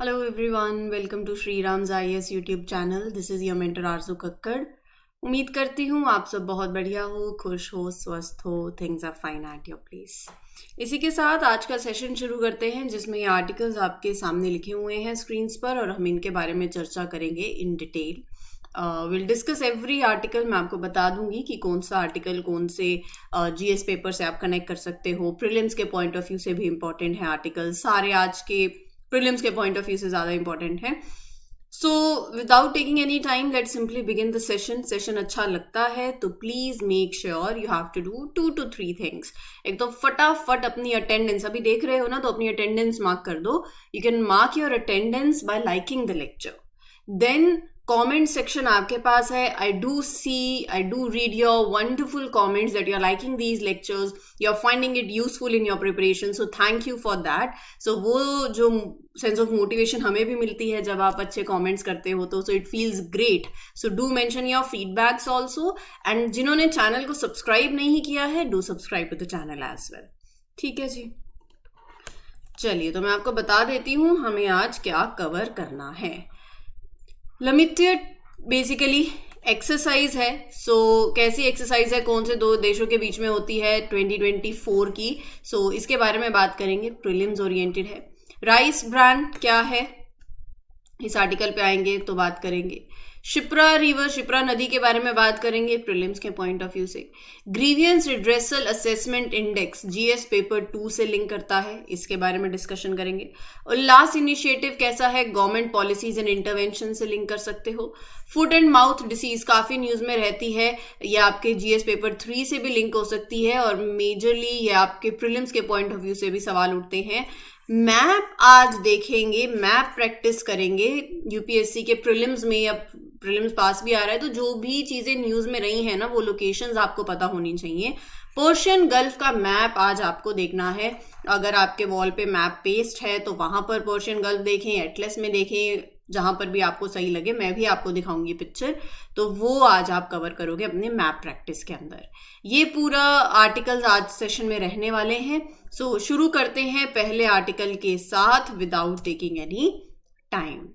Hello everyone, welcome to Shri Ram's IAS YouTube channel. This is your mentor आरजू कक्कड़. उम्मीद करती हूँ आप सब बहुत बढ़िया हो, खुश हो, स्वस्थ हो, things are fine at your place. इसी के साथ आज का सेशन शुरू करते हैं जिसमें ये आर्टिकल्स आपके सामने लिखे हुए हैं स्क्रीन्स पर और हम इनके बारे में चर्चा करेंगे in detail. Will discuss every article. मैं आपको बता दूंगी कि कौन सा आर्टिकल कौन से जीएस पेपर से आप कनेक्ट कर सकते हो. प्रीलिम्स के पॉइंट ऑफ व्यू से भी इंपॉर्टेंट है आर्टिकल. सारे आज के प्रीलिम्स के पॉइंट ऑफ व्यू से ज़्यादा इंपॉर्टेंट है. So without taking any time let's simply begin the session अच्छा लगता है तो please make sure you have to do 2 to 3 things. एक तो फटाफट अपनी अटेंडेंस, अभी देख रहे हो ना, तो अपनी अटेंडेंस मार्क कर दो. You can mark your attendance by liking the lecture. Then comment section आपके पास है. I do read your wonderful comments that you are liking these lectures, you are finding it useful in your preparation, so thank you for that. So वो जो sense of motivation हमें भी मिलती है जब आप अच्छे कमेंट्स करते हो तो so it feels great. So do mention your feedbacks also. And जिन्होंने चैनल को सब्सक्राइब नहीं किया है, do subscribe to the channel as well. ठीक है जी, चलिए तो मैं आपको बता देती हूँ हमें आज क्या कवर करना है. लमित्य बेसिकली एक्सरसाइज है. सो कैसी एक्सरसाइज है, कौन से दो देशों के बीच में होती है 2024 की, सो इसके बारे में बात करेंगे. प्रीलिम्स ओरिएंटेड है. राइस ब्रांड क्या है, इस आर्टिकल पे आएंगे तो बात करेंगे. शिप्रा रिवर, शिप्रा नदी के बारे में बात करेंगे प्रीलिम्स के पॉइंट ऑफ व्यू से. Grievance redressal assessment index GS paper 2 से लिंक करता है, इसके बारे में डिस्कशन करेंगे. उल्लास इनिशिएटिव कैसा है, गवर्नमेंट पॉलिसीज एंड इंटरवेंशन से लिंक कर सकते हो. फुट एंड माउथ डिसीज काफी न्यूज में रहती है, ये आपके जीएस पेपर 3 से भी लिंक हो सकती है और मेजरली ये आपके प्रीलिम्स के पॉइंट ऑफ व्यू से भी सवाल उठते हैं. मैप आज देखेंगे, मैप प्रैक्टिस करेंगे. यूपीएससी के प्रीलिम्स में, अब प्रीलिम्स पास भी आ रहा है तो जो भी चीजें न्यूज में रही हैं ना, वो लोकेशंस आपको पता होनी चाहिए. पर्शियन गल्फ का मैप आज आपको देखना है. अगर आपके वॉल पे मैप पेस्ट है तो वहां पर पर्शियन गल्फ देखें, एटलस में देखें, जहां पर भी आपको सही लगे. मैं भी आपको दिखाऊंगी पिक्चर, तो वो आज आप कवर करोगे अपने मैप प्रैक्टिस के अंदर. ये पूरा आर्टिकल्स आज सेशन में रहने वाले हैं. सो शुरू करते हैं पहले आर्टिकल के साथ without taking any time.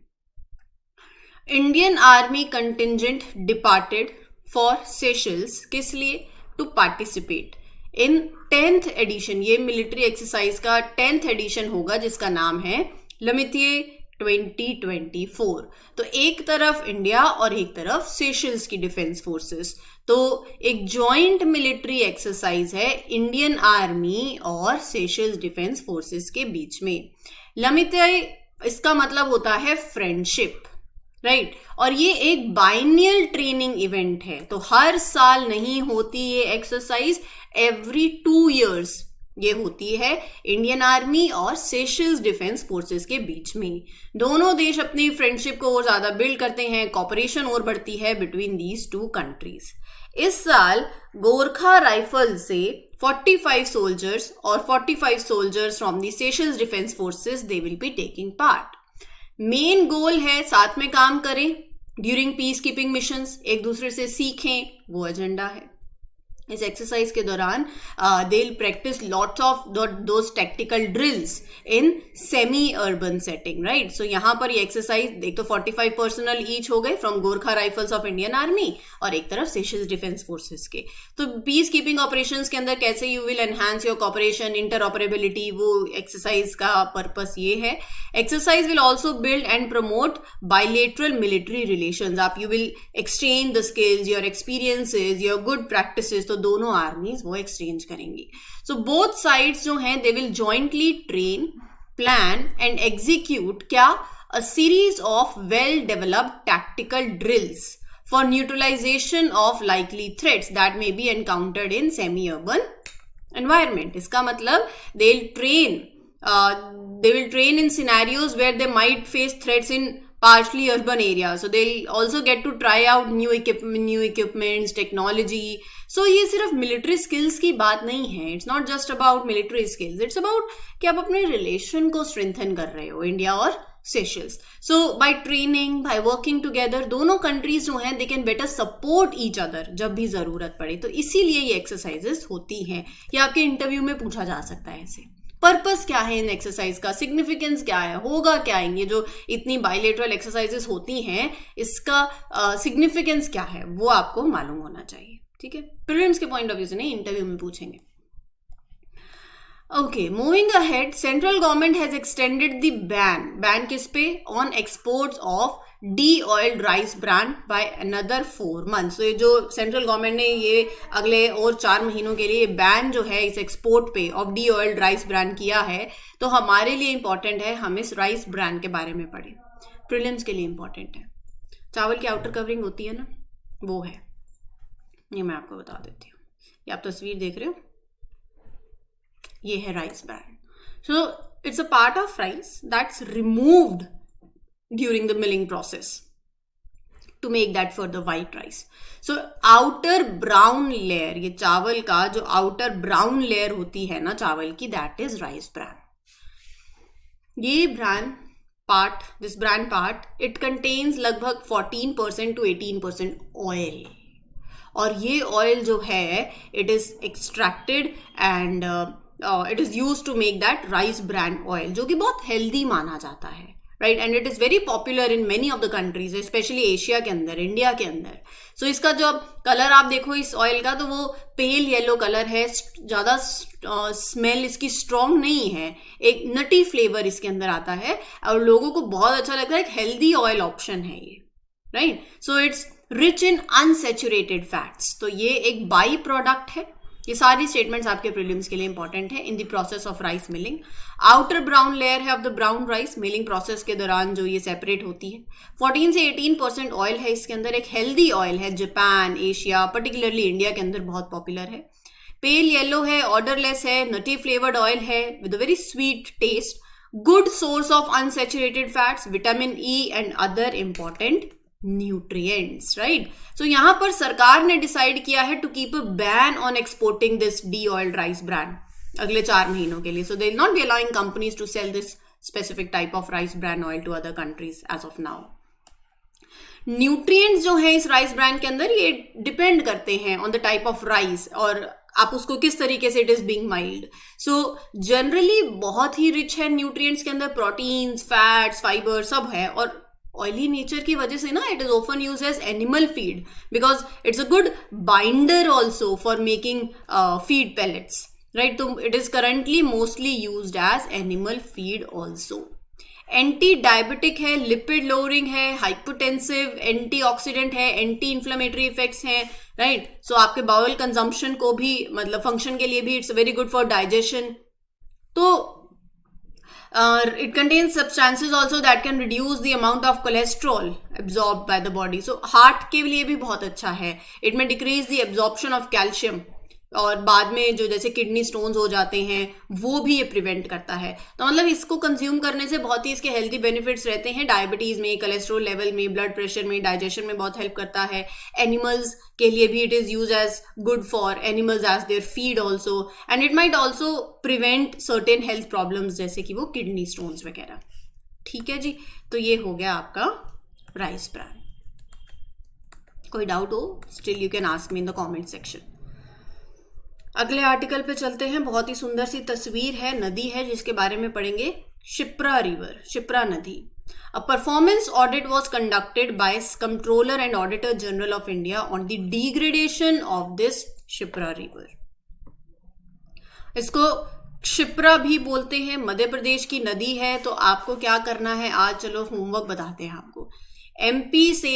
Indian army contingent departed for Seychelles. किस लिए? To participate in 10th edition. ये मिलिट्री एक्सरसाइज का 10th एडिशन होगा जिसका नाम है लमित्ये 2024. तो एक तरफ इंडिया और एक तरफ सेशल्स की डिफेंस फोर्सेस. तो एक जॉइंट मिलिट्री एक्सरसाइज है इंडियन आर्मी और सेशल्स डिफेंस फोर्सेस के बीच में. लमित्ये इसका मतलब होता है फ्रेंडशिप, राइट. और ये एक बाइनियल ट्रेनिंग इवेंट है, तो हर साल नहीं होती ये एक्सरसाइज, एवरी 2 years ये होती है इंडियन आर्मी और सेशल्स डिफेंस फोर्सेस के बीच में. दोनों देश अपनी फ्रेंडशिप को और ज्यादा बिल्ड करते हैं, कॉपरेशन और बढ़ती है बिटवीन दीज 2 countries. इस साल गोरखा राइफल से 45 soldiers और 45 soldiers from the Seychelles defence forces they will be taking part. Main goal है साथ में काम करें ड्यूरिंग पीस कीपिंग मिशंस, एक दूसरे से सीखें, वो एजेंडा है. इस एक्सरसाइज के दौरान they will practise lots of those tactical drills in semi urban setting, right. So यहाँ पर ये एक्सरसाइज एक तो 45 पर्सनल ईच हो गए from Gorkha rifles of Indian army और एक तरफ सेशल्स डिफेंस फोर्सेस के. तो पीस कीपिंग ऑपरेशंस के अंदर कैसे you will enhance your cooperation, interoperability, वो एक्सरसाइज का पर्पस ये है. Exercise will also build and promote bilateral military relations. आप you will exchange the skills, your experiences, your good practices. तो दोनों आर्मीज वो एक्सचेंज करेंगी. सो बोथ साइड्स जो हैं they will jointly train, plan and execute क्या, a series of well developed tactical drills for neutralisation of likely threats that may be encountered in semi urban environment. इसका मतलब they will train in scenarios where they might face threats in partially urban areas. So they'll also get to try out new equipments, technology. So ये सिर्फ military skills की बात नहीं है. It's not just about military skills. It's about कि आप अपने relation को strengthen कर रहे हो इंडिया और Seychelles. So by training, by working together, दोनों countries जो हैं they can better support each other जब भी जरूरत पड़े. तो इसीलिए ये exercises होती हैं. ये आपके इंटरव्यू में पूछा जा सकता है ऐसे. पर्पस क्या है इन एक्सरसाइज का, सिग्निफिकेंस क्या है, होगा क्या, ये जो इतनी बाइलेटरल एक्सरसाइजेस होती हैं इसका सिग्निफिकेंस क्या है, वो आपको मालूम होना चाहिए, ठीक है। प्रीलिम्स के पॉइंट ऑफ व्यू से नहीं, इंटरव्यू में पूछेंगे। Okay, moving ahead, central government has extended the ban किस पे, on exports of de-oiled rice bran by another 4 months। तो ये जो सेंट्रल गवर्नमेंट ने ये अगले और 4 महीनों के लिए बैन जो है इस एक्सपोर्ट पे ऑफ डी-ऑयल्ड राइस ब्रांड किया है, तो हमारे लिए इंपॉर्टेंट है हम इस राइस ब्रांड के बारे में पढ़ें, प्रीलिम्स के लिए इंपॉर्टेंट है। चावल की आउटर कवरिंग होती है ना, वो है, ये मैं आपको बता देती हूँ। ये आप तस्वीर देख रहे हो, ये है rice bran. So it's a part of rice that's removed during the milling process to make that for the white rice. So outer brown layer, ये चावल का जो आउटर ब्राउन लेयर होती है ना चावल की, दैट इज राइस ब्रांड। ये brand part, this brand part, it contains लगभग 14% to 18% ऑयल, और ये ऑयल जो है it is extracted and it is use to make that rice bran oil, जो कि बहुत हेल्दी माना जाता है, right. And it is very popular in many of the countries, specially Asia के अंदर, इंडिया के अंदर। सो इसका जो कलर आप देखो इस ऑयल का, तो वो पेल येलो कलर है, ज्यादा स्मेल इसकी स्ट्रॉन्ग नहीं है, एक नटी फ्लेवर इसके अंदर आता है और लोगों को बहुत अच्छा लगता है, एक हेल्दी ऑयल ऑप्शन है ये, right. So it's rich in unsaturated fats, तो ये एक बाई प्रोडक्ट है। ये सारी स्टेटमेंट्स आपके प्रीलिम्स के लिए इंपॉर्टेंट है। In the process of rice milling, outer brown layer है of the brown rice, milling process के दौरान जो ये सेपरेट होती है। 14 से 18% ऑयल है इसके अंदर, एक हेल्दी ऑयल है, जापान, एशिया, पर्टिकुलरली इंडिया के अंदर बहुत पॉपुलर है। पेल येलो है, ऑर्डरलेस है, नटी फ्लेवर्ड ऑयल है with a very sweet taste, good source of unsaturated fats, vitamin E and other important nutrients, right. So यहां पर सरकार ने डिसाइड किया है to keep a ban on exporting this deoiled rice bran अगले 4 महीनों के लिए। So they will not be allowing companies to sell this specific type of rice bran oil to other countries as of now. Nutrients जो है इस rice brand के अंदर, ये डिपेंड करते हैं on the type of rice और आप उसको किस तरीके से it is being mild. So generally बहुत ही रिच है न्यूट्रिएंट्स के अंदर, प्रोटीन्स, फैट्स, फाइबर सब है, और ऑयली नेचर की वजह से ना it is often use as animal feed because it's a good binder also for making feed pellets, right. तो it is currently mostly used as animal feed also. Anti diabetic है, lipid lowering है, hypotensive, antioxidant है, anti inflammatory effects हैं, right. So आपके bowl consumption को भी, मतलब function के लिए भी it's very good for digestion. तो it contains substances also that can reduce the amount of cholesterol absorbed by the body. So heart के लिए भी बहुत अच्छा है। It may decrease the absorption of calcium, और बाद में जो जैसे किडनी स्टोन्स हो जाते हैं वो भी ये प्रिवेंट करता है। तो मतलब इसको कंज्यूम करने से बहुत ही इसके हेल्दी बेनिफिट्स रहते हैं, डायबिटीज में, कोलेस्ट्रॉल लेवल में, ब्लड प्रेशर में, डाइजेशन में बहुत हेल्प करता है। एनिमल्स के लिए भी it is use as good for animals as their feed also, and it might also prevent certain health problems जैसे कि वो किडनी स्टोन्स वगैरह। ठीक है जी, तो ये हो गया आपका राइस ब्रांड। कोई डाउट हो still you can ask me in the comment section. अगले आर्टिकल पे चलते हैं। बहुत ही सुंदर सी तस्वीर है, नदी है जिसके बारे में पढ़ेंगे, शिप्रा रिवर, शिप्रा नदी। A performance audit was conducted by controller and auditor general of India on the degradation of this Shipra river. इसको शिप्रा भी बोलते हैं, मध्य प्रदेश की नदी है। तो आपको क्या करना है आज, चलो होमवर्क बताते हैं आपको। एमपी से,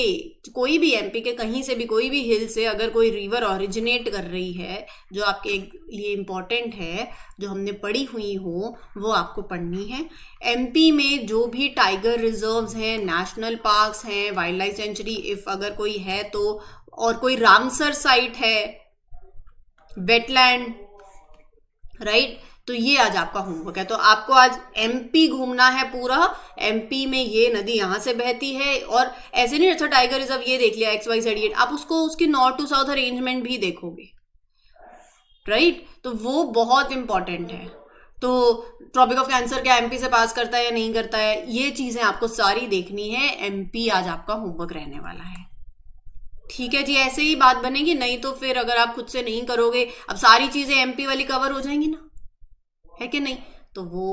कोई भी एमपी के कहीं से भी, कोई भी हिल से अगर कोई रिवर ओरिजिनेट कर रही है जो आपके लिए इम्पॉर्टेंट है, जो हमने पढ़ी हुई हो, वो आपको पढ़नी है। एमपी में जो भी टाइगर रिजर्व्स हैं, नेशनल पार्क्स हैं, वाइल्ड लाइफ सेंचुरी इफ अगर कोई है तो, और कोई रामसर साइट है, वेटलैंड, राइट, तो ये आज आपका होमवर्क है। तो आपको आज एमपी घूमना है पूरा। एमपी में ये नदी यहां से बहती है, और ऐसे नहीं अच्छा टाइगर रिजर्व ये देख लिया XYZ, आप उसको उसकी नॉर्थ टू साउथ अरेंजमेंट भी देखोगे, राइट। तो वो बहुत इंपॉर्टेंट है। तो ट्रॉपिक ऑफ कैंसर क्या एमपी से पास करता है या नहीं करता है, ये चीजें आपको सारी देखनी है। एमपी आज आपका होमवर्क रहने वाला है। ठीक है जी, ऐसे ही बात बनेगी, नहीं तो फिर अगर आप खुद से नहीं करोगे, अब सारी चीजें एमपी वाली कवर हो जाएंगी ना, है कि नहीं। तो वो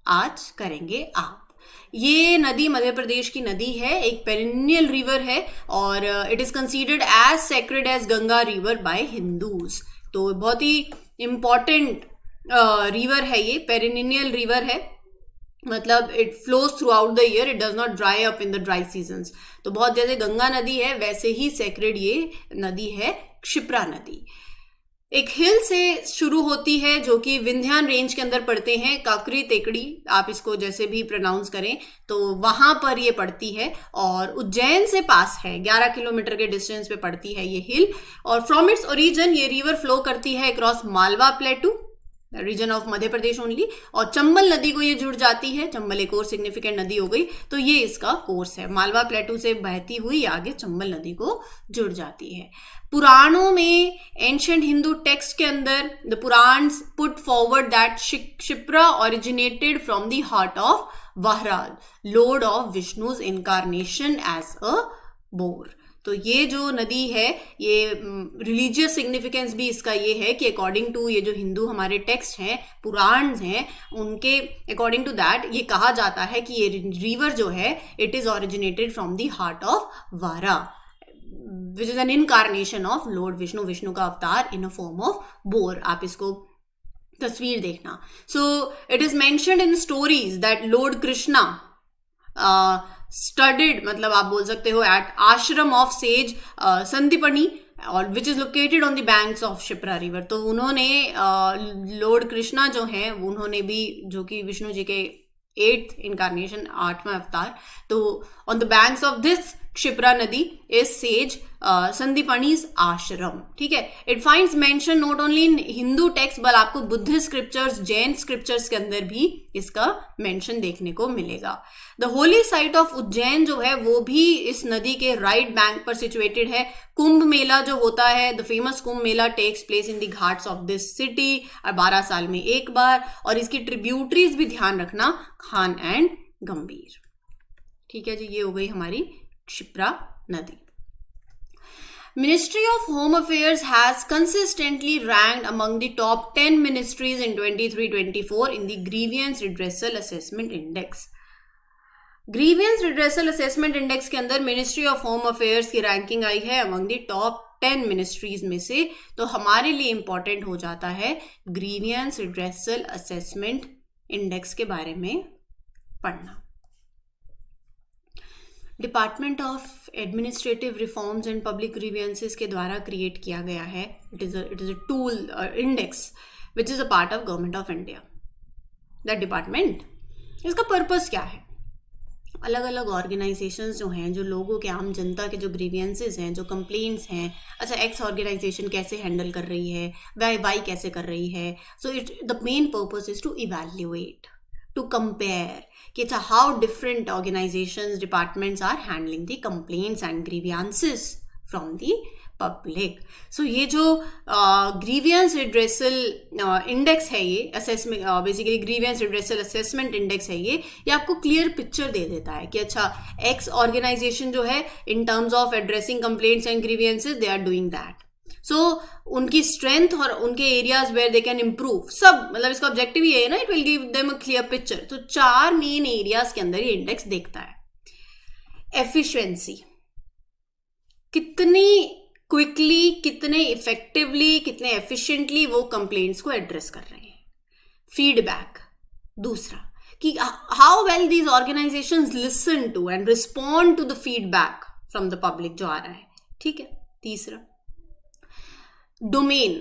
आज करेंगे आप। ये नदी मध्य प्रदेश की नदी है, एक पेरिनियल रिवर है और it is considered as sacred as Ganga river by Hindus. तो बहुत ही इंपॉर्टेंट रिवर है ये, पेरिनियल रिवर है, मतलब it flows through out the year, it does not dry up in the dry seasons. तो बहुत जैसे गंगा नदी है वैसे ही सेक्रेड ये नदी है क्षिप्रा नदी। एक हिल से शुरू होती है जो कि विंध्यान रेंज के अंदर पड़ते हैं, काकरी टेकड़ी आप इसको जैसे भी प्रोनाउंस करें, तो वहां पर ये पड़ती है और उज्जैन से पास है, 11 किलोमीटर के डिस्टेंस पे पड़ती है ये हिल। और फ्रॉम इट्स ओरिजिन ये रिवर फ्लो करती है across Malwa plateau, region of Madhya Pradesh only, और चंबल नदी को ये जुड़ जाती है। चंबल एक और सिग्निफिकेंट नदी हो गई, तो ये इसका कोर्स है, मालवा प्लेटू से बहती हुई आगे चंबल नदी को जुड़ जाती है। पुराणों में, एंशिएंट हिंदू टेक्स्ट के अंदर the Puranas put forward that Shipra originated from the heart of Varaha, lord of Vishnu's incarnation as a boar. तो ये जो नदी है, ये रिलीजियस सिग्निफिकेंस भी इसका ये है कि अकॉर्डिंग टू ये जो हिंदू हमारे टेक्स्ट हैं, पुराण हैं, उनके अकॉर्डिंग टू दैट ये कहा जाता है कि ये रिवर जो है it is originated from the heart of Varaha, which is an incarnation of lord Vishnu, Vishnu का अवतार in a form of boar. आप इसको तस्वीर देखना। So it is mentioned in stories that lord Krishna studied, मतलब आप बोल सकते हो, एट आश्रम ऑफ सेज संदीपनी और which is located on the banks of Kshipra river. तो उन्होंने लॉर्ड कृष्णा जो हैं उन्होंने भी, जो कि विष्णु जी के 8th इनकारनेशन, 8वां अवतार, तो on the banks of this Kshipra नदी इज सेज संदीपनीज आश्रम। ठीक है, it finds mention not only in Hindu text but आपको बुद्धिस्ट स्क्रिप्चर्स, जैन स्क्रिप्चर्स के अंदर भी इसका मेंशन देखने को मिलेगा। The Holi site of Ujjain जो है वो भी इस नदी के राइट बैंक पर सिचुएटेड है। कुंभ मेला जो होता है, the famous Kumbh Mela takes place in the ghats of this city, और 12 साल में एक बार। और इसकी ट्रिब्यूटरीज भी ध्यान रखना, खान एंड गंभीर। ठीक है जी, ये हो गई हमारी क्षिप्रा नदी। Ministry of Home Affairs has consistently ranked among the top 10 ministries in 23-24 in the Grievance Redressal Assessment Index. Grievance Redressal Assessment Index के अंदर Ministry of Home Affairs की रैंकिंग आई है among the top 10 मिनिस्ट्रीज में से। तो हमारे लिए important हो जाता है Grievance Redressal Assessment Index के बारे में पढ़ना। Department of administrative reforms and public grievances के द्वारा क्रिएट किया गया है। It is a tool index which is a part of government of India. That department, इसका पर्पस क्या है? अलग अलग ऑर्गेनाइजेशंस जो हैं, जो लोगों के, आम जनता के जो ग्रीवियंसेस हैं, जो कंप्लेंट्स हैं, अच्छा एक्स ऑर्गेनाइजेशन कैसे हैंडल कर रही है, वाई कैसे कर रही है। So it the main purpose is to evaluate, to compare कि अच्छा how different organizations, departments are handling the complaints and grievances from the public. So ये जो grievance redressal index है, ये assessment basically grievance redressal assessment index है, ये आपको clear picture दे देता है कि अच्छा X organization जो है in terms of addressing complaints and grievances they are doing that. सो उनकी स्ट्रेंथ और उनके areas where they can improve, सब, मतलब इसका ऑब्जेक्टिव ये है ना, it will give them a clear picture. तो 4 मेन एरियाज के अंदर ये इंडेक्स देखता है। एफिशिएंसी, कितनी क्विकली, कितने इफेक्टिवली, कितने एफिशिएंटली वो कंप्लेंट्स को एड्रेस कर रहे हैं। फीडबैक, दूसरा कि how well these organisations listen to and respond to the feedback from the public जो आ रहा है। ठीक है, तीसरा domain,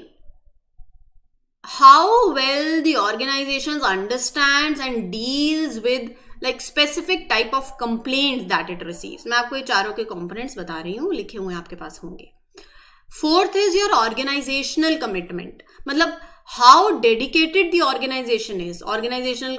how well the organizations understands and deals with like specific type of complaints that it receives. मैं आपको ये चारों के components बता रही हूँ, लिखे हुए आपके पास होंगे। Fourth is your organizational commitment, मतलब how dedicated the organization is. Organizational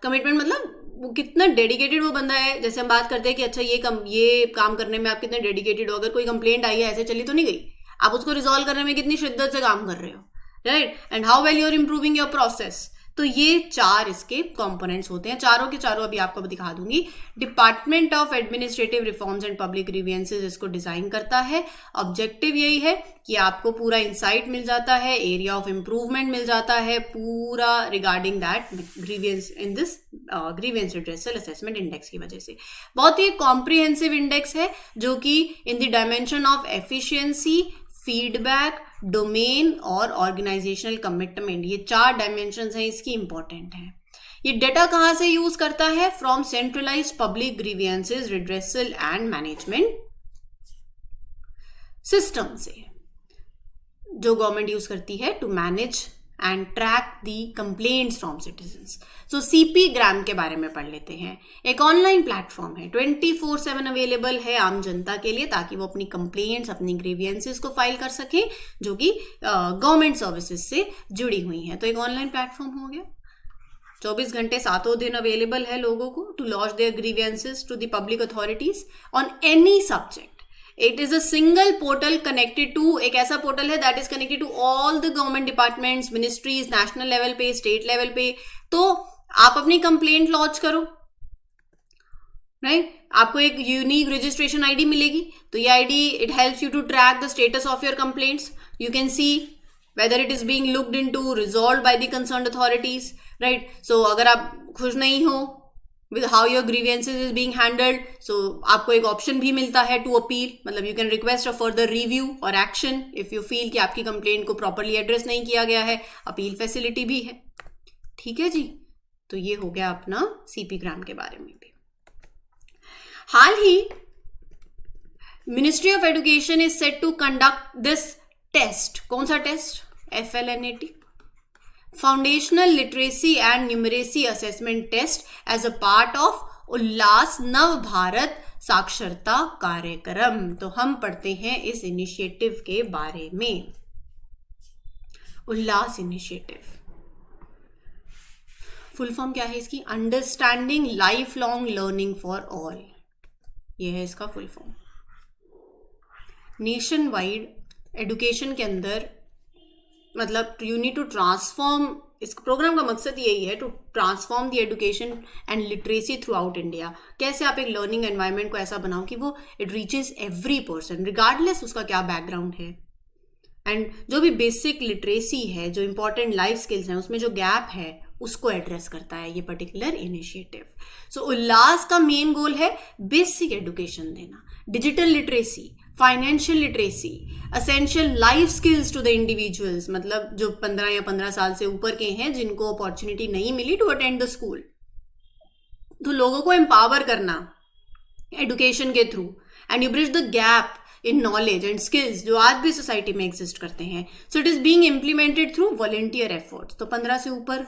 commitment मतलब वो कितना डेडिकेटेड वो बंदा है। जैसे हम बात करते हैं कि अच्छा ये काम करने में आप कितने डेडिकेटेड हो, अगर कोई कंप्लेंट आई है ऐसे चली तो नहीं गई, आप उसको रिजॉल्व करने में कितनी शिद्दत से काम कर रहे हो, right? And how well you are improving your process, तो ये 4 इसके कंपोनेंट्स होते हैं, चारों के चारों अभी आपको दिखा दूंगी। Department of administrative reforms and public grievances इसको डिजाइन करता है। ऑब्जेक्टिव यही है कि आपको पूरा इंसाइट मिल जाता है, एरिया ऑफ इम्प्रूवमेंट मिल जाता है पूरा regarding that grievance in this grievance redressal assessment index की वजह से। बहुत ही कॉम्प्रिहेंसिव इंडेक्स है जो कि in the dimension of efficiency, feedback, domain और ऑर्गेनाइजेशनल कमिटमेंट, ये 4 डायमेंशंस हैं इसकी, इंपॉर्टेंट है। ये डेटा कहां से यूज करता है? From centralised public grievances redressal and management system से, जो गवर्नमेंट यूज करती है to manage and track the complaints from citizens. So CP gram के बारे में पढ़ लेते हैं। एक ऑनलाइन प्लेटफॉर्म है, 24/7 अवेलेबल है आम जनता के लिए, ताकि वो अपनी कंप्लेंट्स, अपनी ग्रीवियंसेस को फाइल कर सके जो कि गवर्नमेंट सर्विसेज से जुड़ी हुई हैं। तो एक ऑनलाइन प्लेटफॉर्म हो गया, 24 घंटे 7 दिन अवेलेबल है लोगों को to launch their grievances to the public authorities on any subject. It is a single portal connected to, एक ऐसा पोर्टल है that is connected to all the government departments, ministries, national level पे, state level पे। तो आप अपनी complaint launch करो, right? आपको एक यूनिक रजिस्ट्रेशन आईडी मिलेगी, तो ये ID it helps you to track the status of your complaints. You can see whether it is being looked into, resolved by the concerned authorities, right? So अगर आप खुश नहीं हो with how your grievances is being handled, so आपको एक option भी मिलता है to appeal, मतलब you can request a further review or action if you feel कि आपकी कंप्लेंट को प्रॉपरली एड्रेस नहीं किया गया है। अपील फैसिलिटी भी है, ठीक है जी। तो ये हो गया अपना सीपी ग्राम के बारे में भी। हाल ही ministry of education is set to conduct this test. कौन सा test? FLNAT, foundational literacy and numeracy assessment test as a part of Ullas Nav Bharat साक्षरता कार्यक्रम। तो हम पढ़ते हैं इस इनिशिएटिव के बारे में। उल्लास इनिशिएटिव, फुल फॉर्म क्या है इसकी? Understanding life long learning for all, यह है इसका full form. Nation wide education के अंदर, मतलब यू नीड टू ट्रांसफॉर्म, इस प्रोग्राम का मकसद यही है to transform the education and literacy throughout India. कैसे आप एक लर्निंग एनवायरनमेंट को ऐसा बनाओ कि वो it reaches every person regardless उसका क्या बैकग्राउंड है, एंड जो भी बेसिक लिटरेसी है, जो इंपॉर्टेंट लाइफ स्किल्स हैं, उसमें जो गैप है उसको एड्रेस करता है ये पर्टिकुलर इनिशिएटिव। सो उल्लास का मेन गोल है बेसिक एजुकेशन देना, digital literacy, financial literacy, essential life skills to the individuals, मतलब जो 15 या 15 साल से ऊपर के हैं जिनको अपॉर्चुनिटी नहीं मिली टू अटेंड द स्कूल, तो लोगों को एम्पावर करना एजुकेशन के through, and you bridge the gap in knowledge and skills जो आज भी सोसाइटी में एग्जिस्ट करते हैं। सो it is being implemented through volunteer efforts. तो 15 से ऊपर,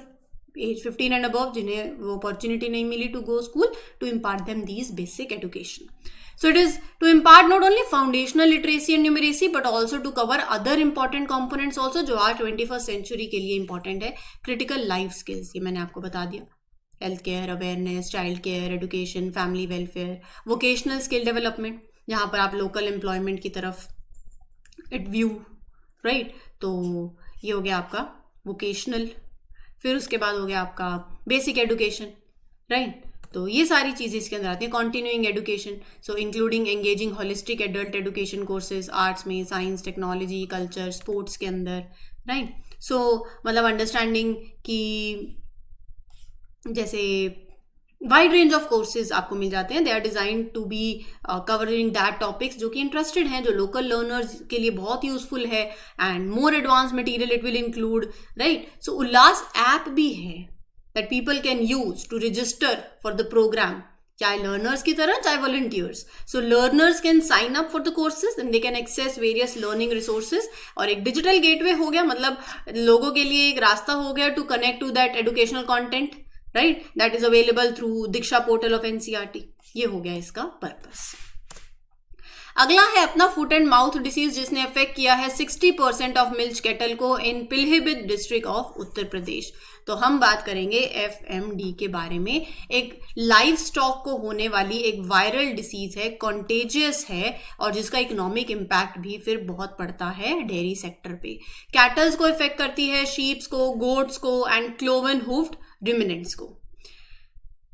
एज 15 एंड अबव, जिन्हें वो अपॉर्चुनिटी नहीं मिली to go school, to impart them these basic education. So it is to impart not only foundational literacy and numeracy but also to cover other important components also जो आज 21st century के लिए important है। critical life skills, ये मैंने आपको बता दिया, health care, awareness, child care, education, family welfare, vocational skill development, जहाँ पर आप local employment की तरफ it view, right? तो ये हो गया आपका vocational, फिर उसके बाद हो गया आपका basic education, right? तो ये सारी चीज़ें इसके अंदर आती हैं। कॉन्टिन्यूइंग एजुकेशन, सो including engaging holistic adult education courses, arts में, साइंस, टेक्नोलॉजी, कल्चर, स्पोर्ट्स के अंदर, राइट? सो मतलब अंडरस्टैंडिंग कि जैसे वाइड रेंज ऑफ कोर्सेज आपको मिल जाते हैं। They are design to be covering that topics जो कि इंटरेस्टेड हैं, जो लोकल लर्नर्स के लिए बहुत यूजफुल है, and more advance material it will include, right? So Ullas app भी है that people can use to register for the program, चाहे learners की तरह चाहे volunteers. So learners can sign up for the courses and they can access various learning resources. और एक digital gateway हो गया, मतलब लोगों के लिए एक रास्ता हो गया to connect to that educational content, right? That is available through Diksha portal of NCERT. ये हो गया इसका purpose. अगला है अपना फुट एंड माउथ डिसीज, जिसने अफेक्ट किया है 60% ऑफ मिल्क कैटल को इन पिलहिबित डिस्ट्रिक्ट ऑफ उत्तर प्रदेश। तो हम बात करेंगे FMD के बारे में। एक लाइव स्टॉक को होने वाली एक वायरल डिसीज है, कॉन्टेजियस है, और जिसका इकोनॉमिक इम्पैक्ट भी फिर बहुत पड़ता है डेयरी सेक्टर पे। कैटल्स को इफेक्ट करती है, शीप्स को, गोट्स को एंड क्लोवन हुफ्ड रुमिनेंट्स को।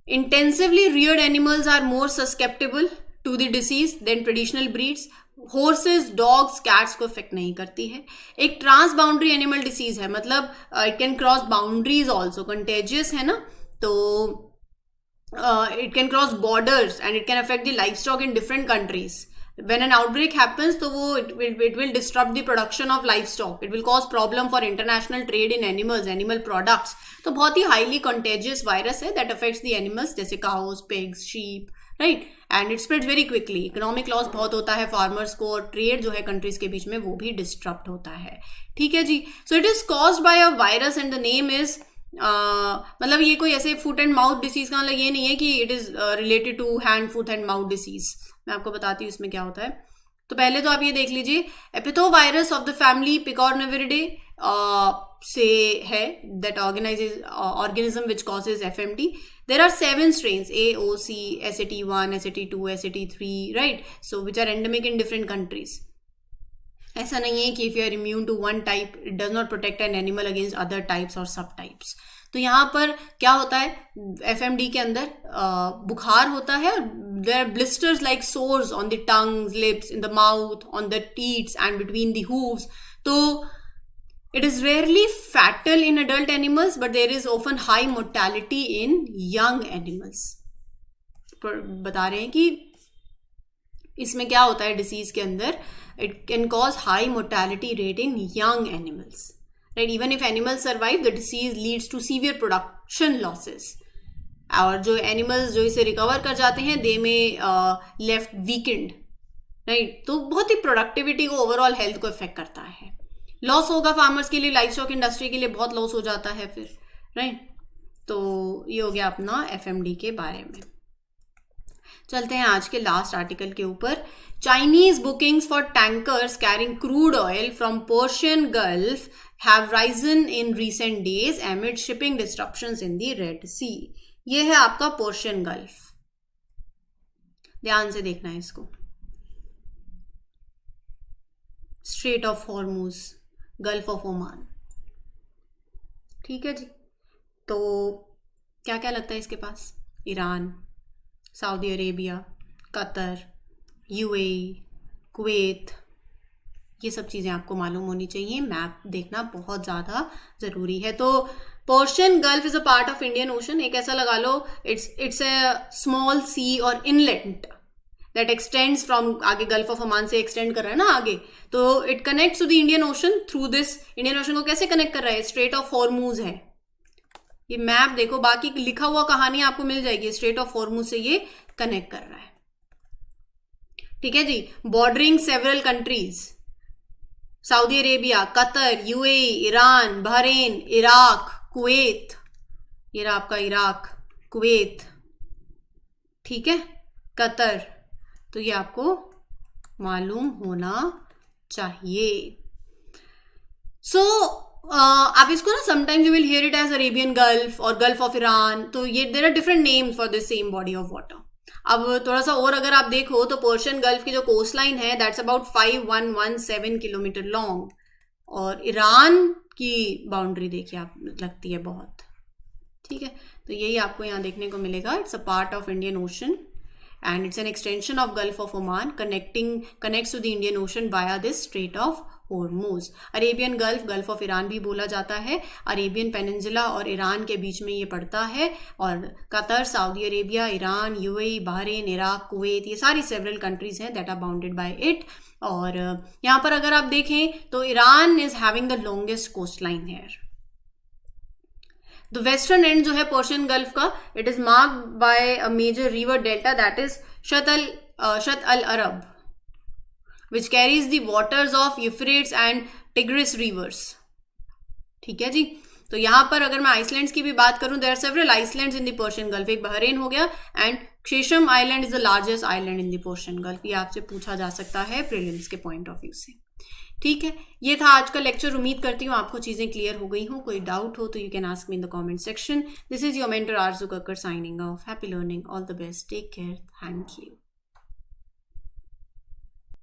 Intensively reared animals are more susceptible to the disease than traditional breeds. Horses, dogs, cats को इफेक्ट नहीं करती है। एक ट्रांस बाउंड्री एनिमल डिसीज है, मतलब it can cross boundaries also, contagious है ना, तो it can cross borders and it can affect the life stock in different countries. When an outbreak happens, तो वो it will disrupt the production of livestock. It will cause problem for international trade in animals, animal products. तो बहुत ही highly contagious virus है that affects the animals, जैसे cows, pigs, sheep, right? And it spreads very quickly. Economic loss बहुत होता है farmers को, और trade जो है countries के बीच में वो भी disrupt होता है। ठीक है जी। So it is caused by a virus and the name is मतलब ये कोई ऐसे फुट एंड माउथ डिसीज का मतलब ये नहीं है कि it is related to hand, foot and mouth disease. मैं आपको बताती हूँ इसमें क्या होता है। तो पहले तो आप ये देख लीजिए, aphthovirus of the family picornaviridae से है, that organism which causes FMD। There are 7 strains, AOC, SAT1, SAT2, SAT3, right, so which are endemic in different countries. ऐसा नहीं है कि if you are immune to one type it does not protect an animal against other types और सब types. तो यहाँ पर क्या होता है, FMD के अंदर बुखार होता है, there are blisters like sores on the tongues, lips, in the mouth, on the teats and between the hooves. तो it is rarely fatal in adult animals but there is often high mortality in young animals. बता रहे हैं कि इसमें क्या होता है disease के अंदर, it can cause high mortality rate in young animals, right? Even if animals survive, the disease leads to severe production losses. और जो animals जो इसे recover कर जाते हैं, they may left weakened, right? तो बहुत ही productivity को, overall health को affect करता है। Loss होगा farmers के लिए, livestock industry के लिए बहुत loss हो जाता है फिर, right? तो ये हो गया अपना FMD के बारे में। चलते हैं आज के लास्ट आर्टिकल के ऊपर। Chinese bookings for tankers carrying crude oil from Persian Gulf have risen in recent days amid shipping disruptions in the Red Sea. ये है आपका पर्शियन गल्फ, ध्यान से देखना है इसको। Strait of Hormuz, Gulf of Oman, ठीक है जी। तो क्या क्या लगता है इसके पास, Iran, Saudi Arabia, Qatar, UAE, Kuwait, ये सब चीज़ें आपको मालूम होनी चाहिए। मैप देखना बहुत ज़्यादा ज़रूरी है। तो Persian Gulf is a part of Indian Ocean. एक ऐसा लगा लो, इट्स अ स्मॉल सी और इनलेट दैट एक्सटेंड्स फ्रॉम, आगे गल्फ ऑफ ओमान से एक्सटेंड कर रहा है ना आगे, तो it connects to the Indian Ocean through this. Indian Ocean को कैसे कनेक्ट कर रहा है, स्ट्रेट ऑफ हॉर्मुज है। ये मैप देखो, बाकी लिखा हुआ कहानी आपको मिल जाएगी, स्ट्रेट ऑफ हॉर्मुज से ये कनेक्ट कर रहा है, ठीक है जी। Bordering several countries, Saudi Arabia, Qatar, UAE, Iran, Bahrain, Iraq, Kuwait, ये रहा आपका इराक, कुवैत, ठीक है, कतर। तो ये आपको मालूम होना चाहिए। आप इसको ना sometimes you will hear it as Arabian Gulf और गल्फ ऑफ ईरान। तो ये there are different names for this same body of water. अब थोड़ा सा और अगर आप देखो तो पर्शियन गल्फ की जो कोस्ट लाइन है दैट्स अबाउट 5117 किलोमीटर लॉन्ग, और ईरान की बाउंड्री देखिए आप, लगती है बहुत, ठीक है। तो यही आपको यहाँ देखने को मिलेगा। It's a part of Indian ocean and it's an extension of Gulf of Oman connects to the Indian Ocean via this Strait of Hormuz. Arabian gulf, gulf of Iran भी बोला जाता है। अरेबियन पेनिनसुला और Iran के बीच में ये पड़ता है, और Qatar, Saudi Arabia, Iran, UAE, Bahrain, Iraq, Kuwait, ये सारी सेवरल कंट्रीज हैं that are bounded by it. और यहाँ पर अगर आप देखें तो Iran is having the longest coast line here. The western end जो है पर्शियन गल्फ का, it is marked by a major river delta that is Shatt al Arab which carries the waters of Euphrates and Tigris rivers, ठीक है जी। तो यहाँ पर अगर मैं आइसलैंड्स की भी बात करूं, there are several islands in the Persian Gulf. एक बहरीन हो गया and Qeshm island is the largest island in the Persian Gulf. ये आपसे पूछा जा सकता है प्रीलिम्स के पॉइंट ऑफ व्यू से। ठीक है, ये था आज का लेक्चर। उम्मीद करती हूँ आपको चीज़ें क्लियर हो गई हों। कोई डाउट हो तो you can ask me in the comment section. This is your mentor Aarzoo Kakkar signing off. Happy learning, all the best, take care, thank you.